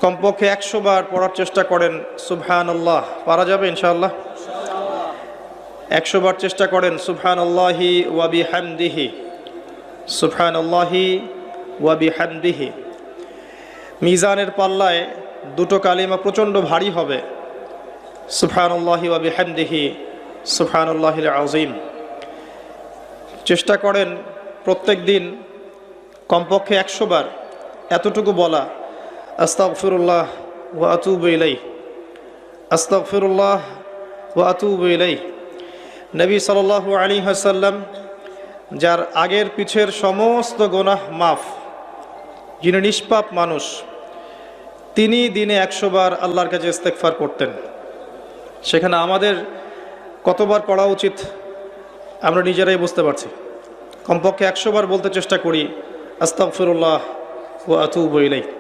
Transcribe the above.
কমপক্ষে 100 বার পড়ার চেষ্টা করেন সুবহানাল্লাহ। পারা যাবে ইনশাআল্লাহ? 100 বার চেষ্টা করেন সুবহানাল্লাহি ওয়া বিহামদিহি, সুবহানাল্লাহি ওয়া বিহামদিহি। মিজানের পাল্লায় দুটো কালিমা প্রচণ্ড ভারী হবে, সুবহানাল্লাহি ওয়া বিহামদিহি, সুবহানাল্লাহিল আযীম। চেষ্টা করেন প্রত্যেক দিন কমপক্ষে 100 বার এতটুকু বলা, আস্তাগফিরুল্লাহ ওয়া আতুবু ইলাইহি, আস্তাগফিরুল্লাহ ওয়া আতুবু ইলাইহি। নবী সাল্লাল্লাহু আলাইহি ওয়াসাল্লাম, যার আগের পিছের সমস্ত গুনাহ মাফ, যিনি নিষ্পাপ মানুষ, তিনি দিনে 100 বার আল্লাহর কাছে ইস্তেগফার করতেন। সেখানে আমাদের কতবার পড়া উচিত আমরা নিজেরাই বুঝতে পারছি। কমপক্ষে 100 বার বলতে চেষ্টা করি আস্তাগফিরুল্লাহ ওয়া আতুবু ইলাইহি।